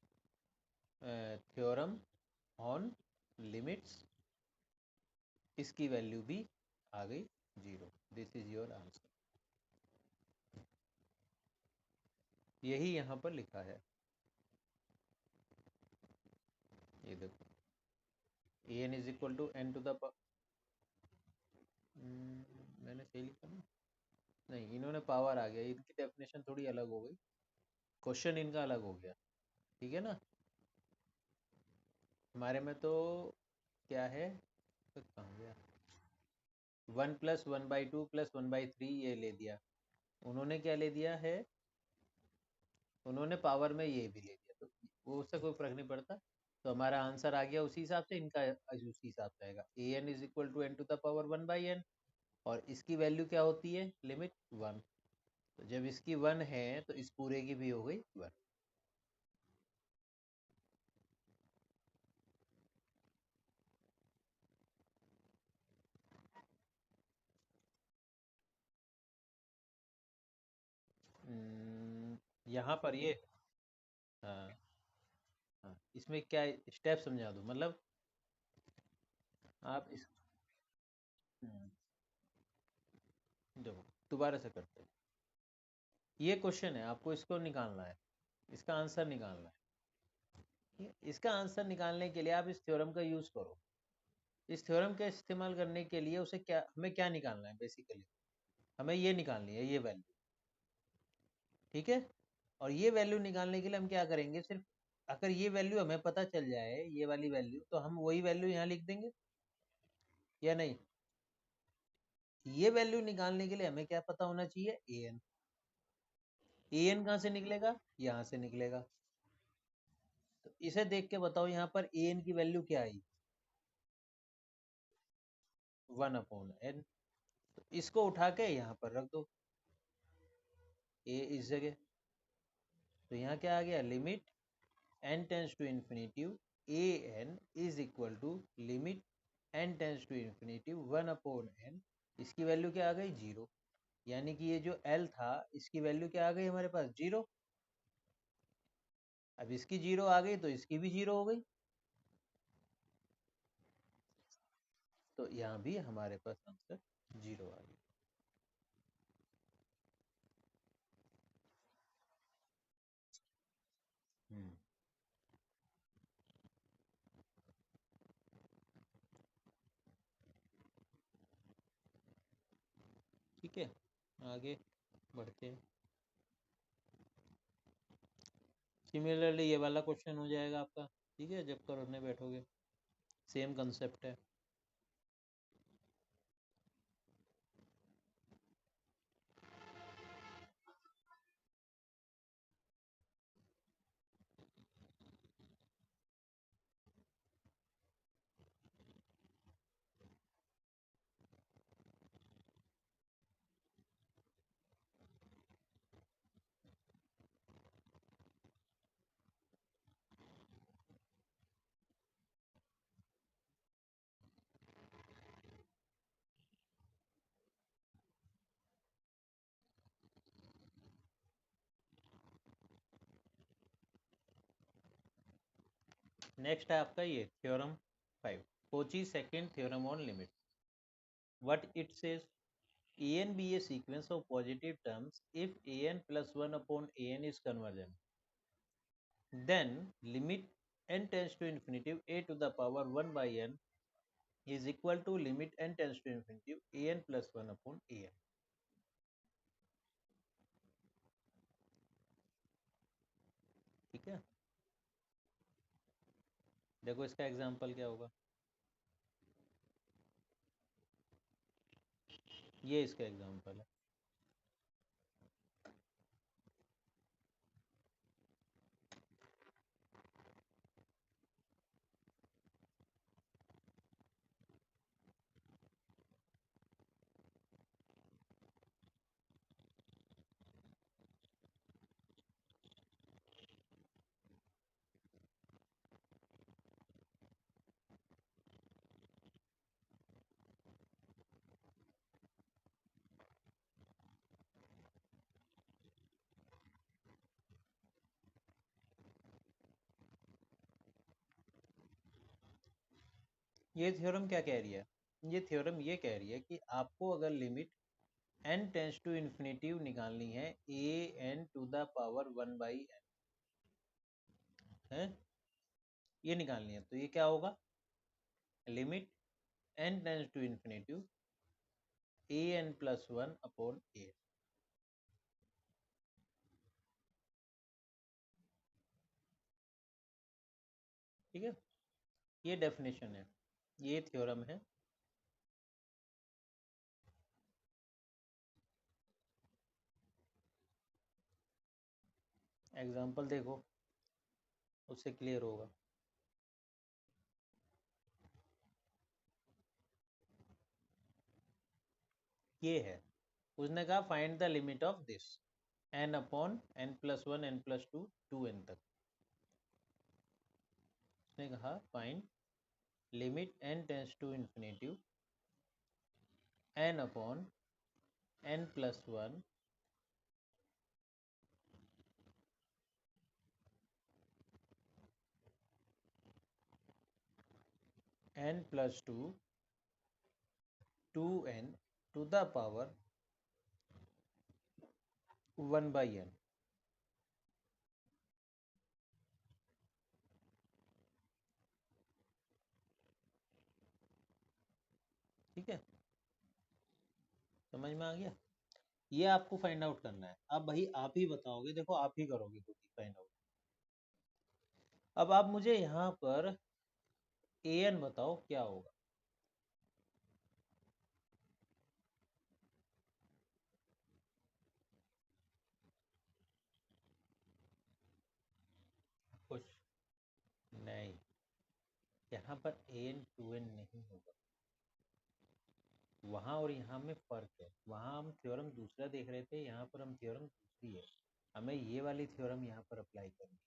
theorem on limits, इसकी वैल्यू भी आ गई 0। This is your answer. यही यहाँ पर लिखा है, ये देखो an is equal to n to the मैंने सही लिखा ना, नहीं इन्होंने पावर आ गया, इनकी डेफिनेशन थोड़ी अलग हो गई, क्वेश्चन इनका अलग हो गया। ठीक है ना, हमारे में तो क्या है, तो कहाँ गया, 1 प्लस 1/2 प्लस 1/3 ये ले दिया। उन्होंने क्या ले दिया है, उन्होंने पावर में ये भी ले दिया, तो वो उससे कोई फर्क नहीं पड़ता। तो हमारा आंसर आ गया उसी हिसाब से, इनका उसी हिसाब से आएगा। an is equal to n to the power 1/n, और इसकी वैल्यू क्या होती है, लिमिट 1। तो जब इसकी 1 है तो इस पूरे की भी हो गई 1। यहाँ पर ये, हाँ हाँ, इसमें क्या स्टेप समझा दूँ, मतलब आप इस, हम्म, देखो दोबारा से करते हैं। ये क्वेश्चन है, आपको इसको निकालना है, इसका आंसर निकालना है। ठीक है? इसका आंसर निकालने के लिए आप इस थ्योरम का यूज करो। इस थ्योरम का इस्तेमाल करने के लिए उसे क्या, हमें क्या निकालना है बेसिकली, हमें ये निकालनी है ये वैल्यू। ठीक है, और ये वैल्यू निकालने के लिए हम क्या करेंगे, सिर्फ अगर ये वैल्यू हमें पता चल जाए, ये वाली वैल्यू, तो हम वही वैल्यू यहाँ लिख देंगे या नहीं। ये वैल्यू निकालने के लिए हमें क्या पता होना चाहिए, an। an कहाँ से निकलेगा, यहाँ से निकलेगा। तो इसे देख के बताओ यहाँ पर an की वैल्यू क्या आई, 1/n। तो इसको उठा के यहाँ पर रख दो, a इस जगह। तो यहाँ क्या आ गया, limit n tends to infinity an is equal to limit n tends to infinity 1/n। इसकी वैल्यू क्या आ गई, 0। यानी कि ये जो l था, इसकी वैल्यू क्या आ गई हमारे पास, 0। अब इसकी 0 आ गई तो इसकी भी 0 हो गई। तो यहाँ भी हमारे पास आंसर 0 आ गया। हम्म, ठीक है। आगे बढ़ते हैं। सिमिलरली ये वाला क्वेश्चन हो जाएगा आपका, ठीक है, जब करने बैठोगे सेम कंसेप्ट है। नेक्स्ट है आपका ये theorem 5, Kochi second theorem on limit. What it says, an be a sequence of positive terms if an plus 1 upon an is convergent, then limit n tends to infinity a to the power 1 by n is equal to limit n tends to infinity an plus 1 upon an। ठीक है, देखो इसका example क्या होगा, ये इसका example है। ये थ्योरम क्या कह रही है, ये थ्योरम ये कह रही है कि आपको अगर limit n tends to infinity निकालनी है a n to the power 1 by n है, ये निकालनी है, तो ये क्या होगा, limit n tends to infinity a n plus 1 upon a। ठीक है, ये डेफिनेशन है, ये थ्योरम है। एग्जांपल देखो, उससे क्लियर होगा। ये है, उसने कहा find the limit of this n upon n plus 1 n plus 2 2n तक। उसने कहा find limit n tends to infinity n upon n plus 1 n plus 2 2n to the power 1 by n। ठीक है, समझ में आ गया, ये आपको फाइंड आउट करना है। अब भाई आप ही बताओगे, देखो आप ही करोगे खुद ही फाइंड आउट। अब आप मुझे यहाँ पर an बताओ क्या होगा। कुछ नहीं, यहाँ पर an 2n नहीं होगा, वहाँ और यहाँ में फर्क है। वहाँ हम थ्योरम दूसरा देख रहे थे, यहाँ पर हम थ्योरम दूसरी है, हमें ये वाली थ्योरम यहाँ पर अप्लाई करनी है।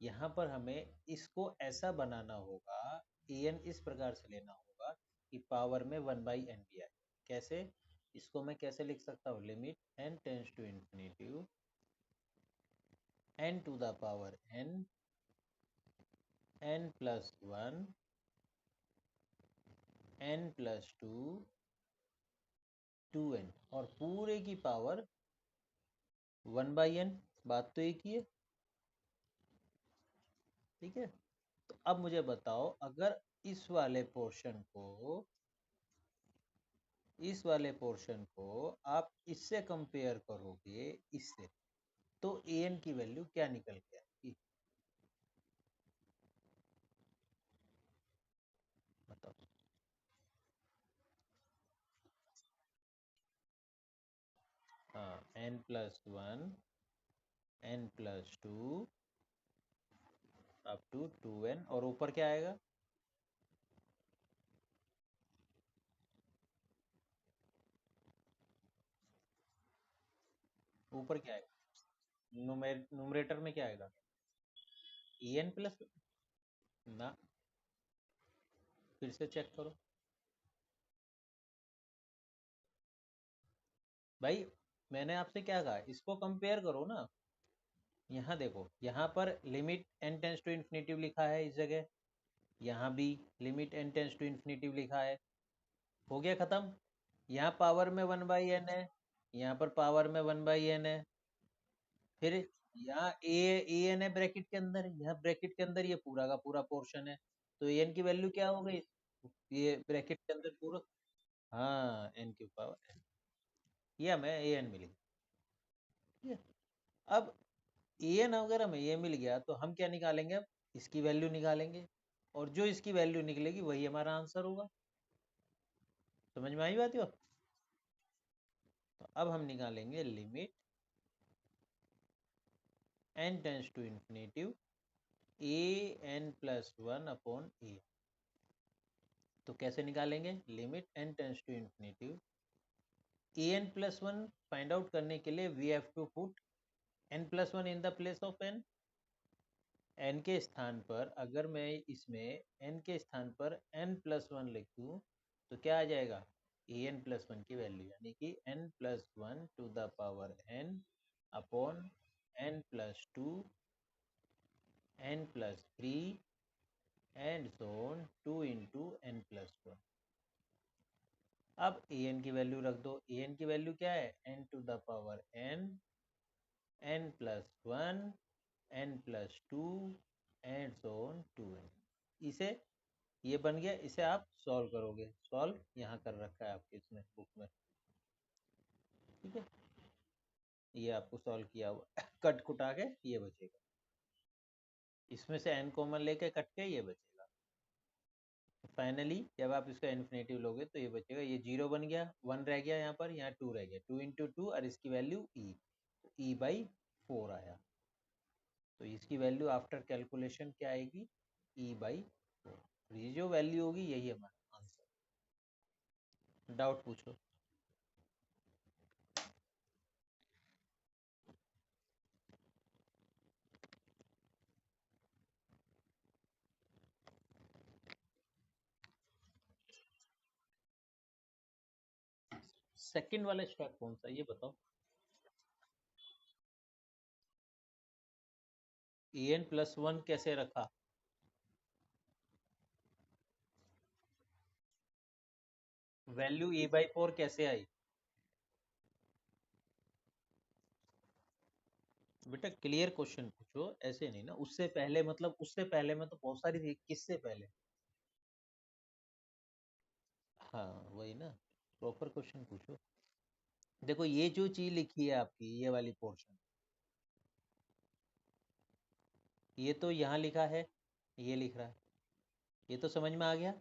यहाँ पर हमें इसको ऐसा बनाना होगा, an इस प्रकार से लेना होगा कि पावर में 1 बाई एन भी आए। कैसे, इसको मैं कैसे लिख सकता हूँ, limit n tends to infinity n to the power n n plus 1 n plus 2 2n और पूरे की पावर 1 बाई n। बात तो एक ही है। ठीक है, तो अब मुझे बताओ, अगर इस वाले पोर्शन को इस वाले पोर्शन को आप इससे कंपेयर करोगे इससे, तो an की वैल्यू क्या निकल के आएगी बताओ। हाँ, n+1 n+2 up to 2n, और ऊपर क्या आएगा? ऊपर क्या आएगा? न्यूमरेटर में क्या आएगा? en प्लस ना, फिर से चेक करो भाई। मैंने आपसे क्या कहा, इसको कंपेयर करो ना। यहाँ देखो, यहाँ पर limit n tends to infinity लिखा है इस जगह, यहाँ भी limit n tends to infinity लिखा है। हो गया खत्म। यहाँ पावर में 1/n है, यहाँ पर पावर में 1/n है। फिर यहाँ ए एन है ब्रैकेट के अंदर, यहाँ ब्रैकेट के अंदर ये पूरा का पूरा पोर्शन है, तो एन की वैल्यू क्या हो गई? ये ब्रैकेट के अंदर पूरा, हाँ एन की पावर, ये हमें ए एन मिल गया। ठीक है, अब ए एन अगर हमें ये मिल गया तो हम क्या निकालेंगे? अब इसकी वैल्यू निकालेंगे, और जो इसकी वैल्यू निकलेगी वही हमारा आंसर होगा। समझ में आई बात हो? तो अब हम निकालेंगे limit n tends to infinitive A N plus one upon A. तो कैसे निकालेंगे? Limit n tends to infinitive A N plus one find out करने के लिए we have to put n plus one in the place of n। n के स्थान पर अगर मैं इसमें n के स्थान पर n प्लस वन लिख दूँ तो क्या आ जाएगा? ए एन प्लस वन की वैल्यू, यानी कि n plus one to the power n upon n plus to n plus three and so on 2 into n plus one. अब ए एन की वैल्यू रख दो। ए एन की वैल्यू क्या है? n to the power n, n plus one, n plus two and so on 2n। इसे, ये बन गया, इसे आप सॉल्व करोगे। सॉल्व यहाँ कर रखा है आपके इसमें बुक में। ठीक है, ये आपको सॉल्व किया हुआ कट कुटा के ये बचेगा, इसमें से n कॉमन लेके कट के ये बचेगा। फाइनली जब आप इसका इन्फिनेटिव लोगे तो ये बचेगा, ये 0 बन गया, 1 रह गया यहाँ पर, यहाँ 2 रह गया, 2 इंटू टू, और इसकी वैल्यू e बाई 4 आया। तो इसकी वैल्यू आफ्टर कैलकुलेशन क्या आएगी? e by 4। ये जो वैल्यू होगी यही हमारा आंसर। डाउट पूछो। सेकंड वाला स्टेप कौन सा ये बताओ? ए एन प्लस वन कैसे रखा? वैल्यू e बाई 4 कैसे आई? बेटा क्लियर क्वेश्चन पूछो, ऐसे नहीं ना। उससे पहले मतलब, उससे पहले में तो बहुत सारी थी, किससे पहले? हाँ वही ना, प्रॉपर क्वेश्चन पूछो। देखो ये जो चीज लिखी है आपकी, ये वाली पोर्शन, ये तो यहाँ लिखा है, ये लिख रहा है, ये तो समझ में आ गया।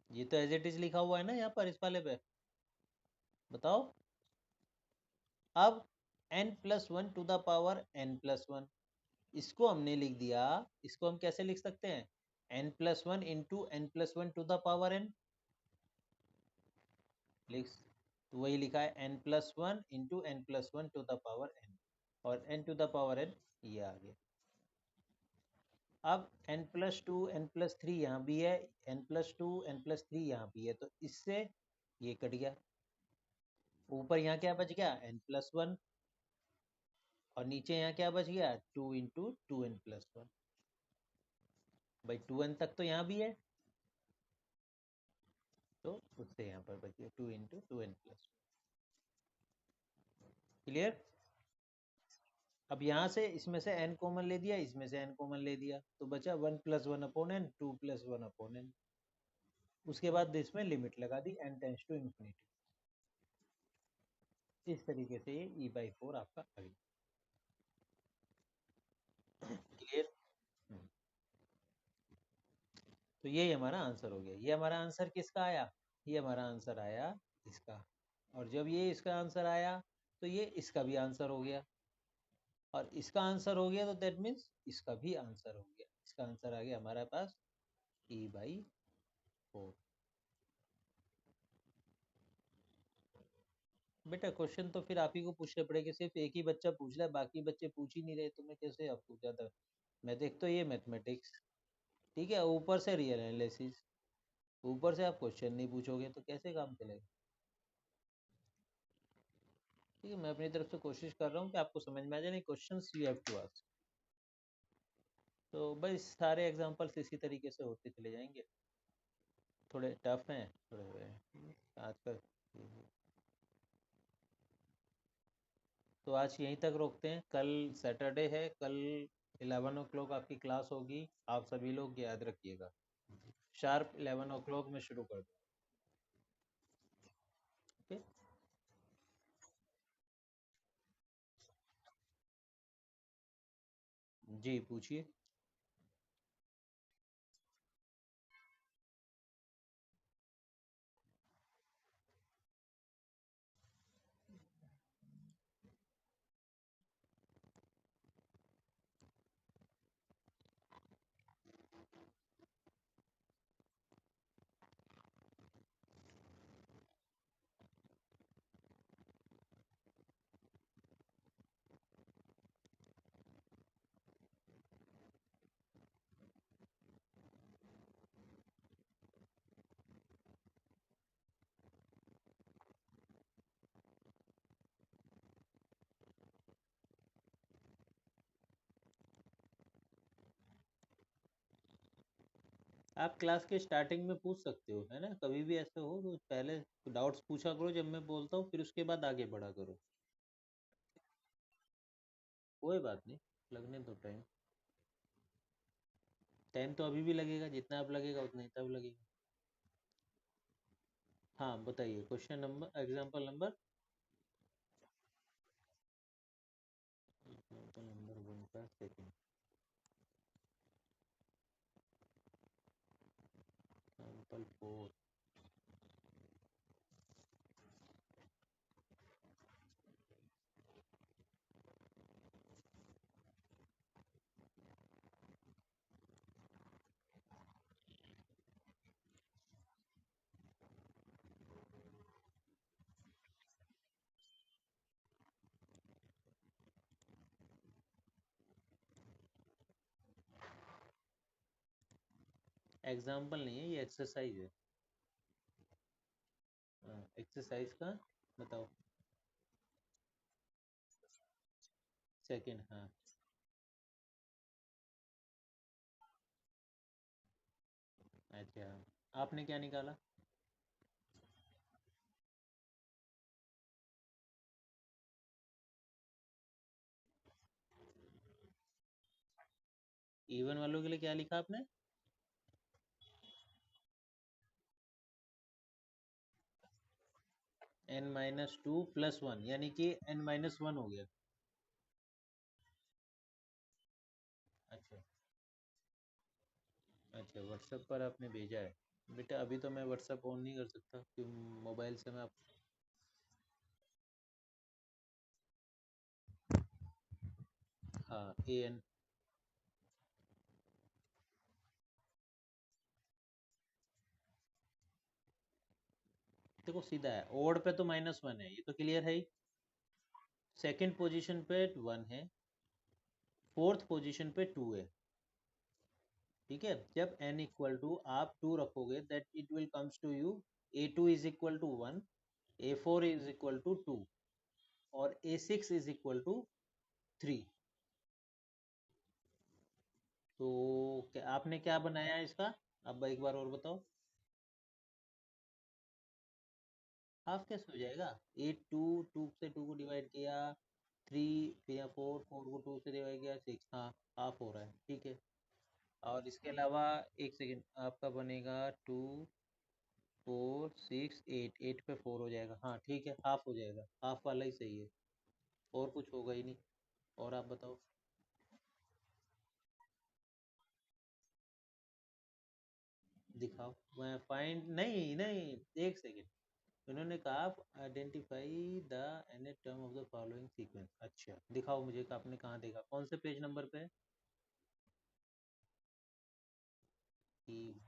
ये तो एज इट इज लिखा हुआ है ना यहाँ पर इस वाले पे। बताओ। अब n plus one to the power n plus one, इसको हमने लिख दिया। इसको हम कैसे लिख सकते हैं? n plus one into n plus one to the power n। लिख, तो वही लिखा है, n plus one into n plus one to the power n, और n to the power n ये आ गया। अब n plus two n plus three यहाँ भी है, n plus two n plus three यहाँ भी है, तो इससे ये कट गया। ऊपर यहाँ क्या बच गया? n प्लस वन, और नीचे यहाँ क्या बच गया? 2 into two n plus one. भाई 2n तक तो यहाँ भी है, तो उससे यहाँ पर बच गया 2 into two n plus. Clear? अब यहाँ से इसमें से n कॉमन ले दिया, इसमें से n कॉमन ले दिया, तो बचा 1 + 1/n, 2 + 1/n। उसके बाद इसमें लिमिट लगा दी n टेंस टू इन्फिनिटी। इस तरीके से ये e/4 आपका आ गया। क्लियर? तो ये हमारा आंसर हो गया। ये हमारा आंसर किसका आया? ये हमारा आंसर आया इसका। और जब ये इसका आंसर आया तो ये इसका भी आंसर हो गया, और इसका आंसर हो गया तो दैट मीन्स इसका भी आंसर हो गया। इसका आंसर आ गया हमारे पास e/4। बेटा क्वेश्चन तो फिर आप ही को पूछने पड़ेंगे, सिर्फ एक ही बच्चा पूछ रहा है, बाकी बच्चे पूछ ही नहीं रहे, तो मैं कैसे आपको ज़्यादा। मैं देखता ये मैथमेटिक्स, ठीक है, ऊपर से रियल एनालिसिस, ऊपर से आप क्वेश्चन नहीं पूछोगे तो कैसे काम चलेगा? ठीक है, मैं अपनी तरफ से कोशिश कर रहा हूँ कि आपको समझ में आ जाए। नहीं, questions you have to ask. तो बस सारे एग्जांपल्स इसी तरीके से होते चले जाएंगे। थोड़े टफ हैं, थोड़े आजकल। तो आज यहीं तक रोकते हैं, कल सैटरडे है, कल 11 o'clock आपकी क्लास होगी। आप सभी लोग याद रखिएगा, शार्प 11 o'clock में शुरू कर दो। ओके, जी पूछिए। आप क्लास के स्टार्टिंग में पूछ सकते हो, है ना, कभी भी ऐसे हो तो पहले डाउट्स पूछा करो जब मैं बोलता हूँ, फिर उसके बाद आगे बढ़ा करो। कोई बात नहीं, लगने दो टाइम। टाइम तो अभी भी लगेगा, जितना अब लगेगा उतना ही तब लगेगा। हाँ बताइए, question number, example number. Example number 1 का सेकंड। एग्जाम्पल 4। एग्जाम्पल नहीं है, ये एक्सरसाइज है। एक्सरसाइज का बताओ। सेकंड, हाँ। अच्छा, आपने क्या निकाला? इवन वालों के लिए क्या लिखा आपने? n-2 + 1, यानी कि n-1 हो गया। अच्छा अच्छा, व्हाट्सएप पर आपने भेजा है। बेटा अभी तो मैं व्हाट्सएप ऑन नहीं कर सकता, क्यों? मोबाइल से मैं आप। हाँ, an। देखो सीधा है, ओड पे तो -1 है, ये तो क्लियर है ही। सेकंड पोजीशन पे 1 है, फोर्थ पोजीशन पे 2 है। ठीक है, जब n = आप 2 रखोगे, that it will comes to you a2 = 1, a4 = 2, और a6 = 3। तो आपने क्या बनाया है इसका? अब एक बार और बताओ। हाफ कैसे हो जाएगा? 8 2 2 से 2 को डिवाइड किया, थ्री या फोर, फोर को टू से डिवाइड किया सिक्स, हाँ हाफ हो रहा है, ठीक है। और इसके अलावा एक सेकेंड, आपका बनेगा two four six eight, eight पे फोर हो जाएगा, हाँ ठीक है, हाफ हो जाएगा, हाफ वाला ही सही है, और कुछ होगा ही नहीं। और आप बताओ। दिखाओ। मैं फाइंड, नहीं नहीं, एक सेकेंड। उन्होंने कहा identify the n term of the following sequence, अच्छा दिखाओ मुझे कि आपने कहाँ देखा, कौन से पेज नंबर पे है? कि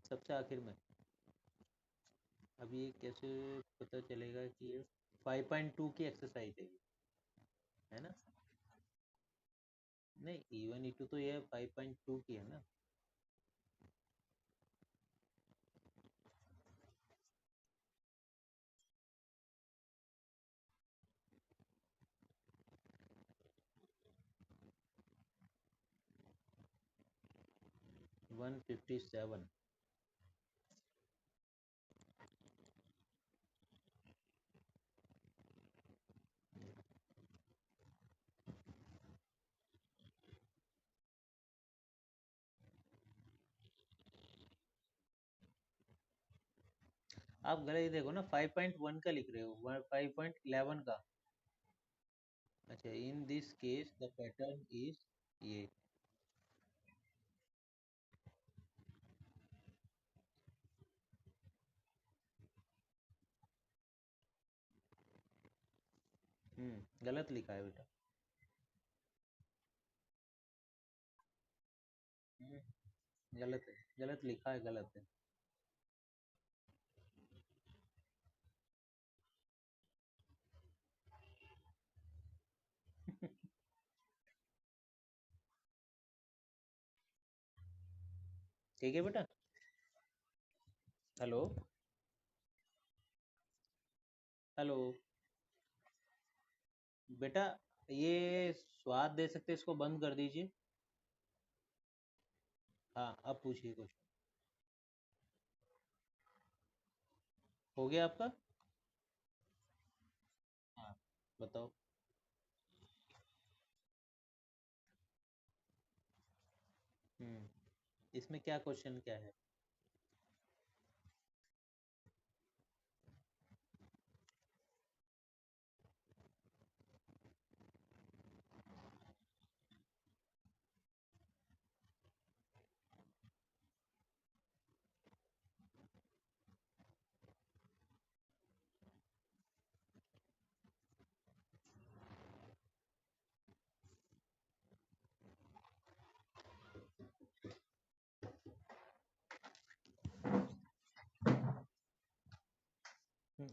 सबसे आखिर में। अब ये कैसे पता चलेगा कि ये 5.2 की एक्सरसाइज है ये, है ना? नहीं, E1 E2 तो ये 5.2 की है ना। 157। आप गलत ही देखो ना, 5.1 का लिख रहे हो, 5.11 का। अच्छा, in this case the pattern is ये। गलत लिखा है बेटा। गलत है, गलत लिखा है, गलत है। ठीक है बेटा। हेलो। हेलो। बेटा, ये स्वाद दे सकते, इसको बंद कर दीजिए। हाँ, अब पूछिए कुछ। हो गया आपका? हाँ, बताओ। इसमें क्या क्वेश्चन क्या है?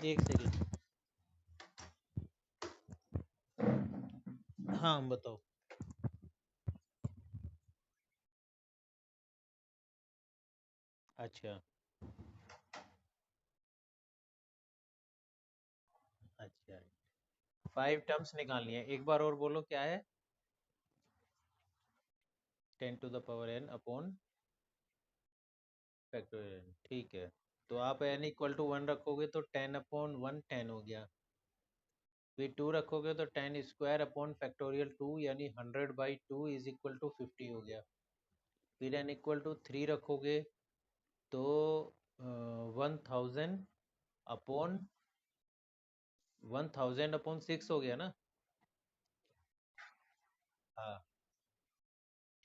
एक सेकेंड। हाँ, बताओ। अच्छा। अच्छा, 5 टर्म्स निकालनी है, एक बार और बोलो क्या है? 10 to the power n upon factorial, ठीक है। तो आप n इक्वल टू 1 रखोगे तो 10/1 10 हो गया। फिर 2 रखोगे तो 10 स्क्वायर अपॉन फैक्टोरियल 2, यानी 100/2 इज इक्वल टू 50 हो गया। फिर n इक्वल टू 3 रखोगे तो 1000 अपॉन 1000/6 हो गया ना। हाँ,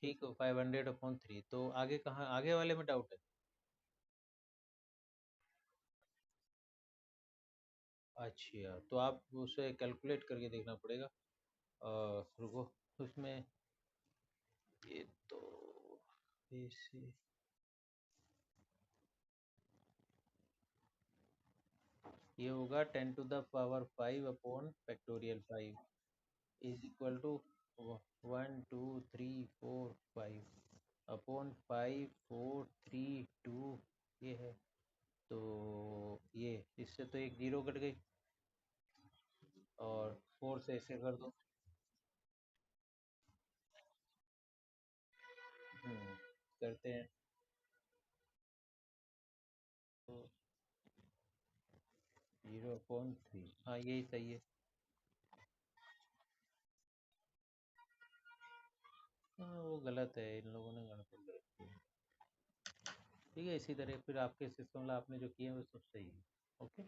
ठीक है, 500/3। तो आगे कहाँ, आगे वाले में डाउट है? अच्छा, तो आप उसे कैलकुलेट करके देखना पड़ेगा। रुको, उसमें ये तो ऐसे, ये होगा 10 to the power 5 upon factorial 5 is equal to 1 2 3 4 5 upon 5 4 3 2, ये है। तो ये इससे तो एक जीरो कट गई, और फोर से ऐसे कर दो। हम्म, करते हैं। तो 0.3, हाँ यही सही है। हाँ वो गलत है, इन लोगों ने गणित कर रखी है। ठीक है, इसी तरह फिर आपके सिस्टम आपने जो किए हैं वो सब सही है। ओके।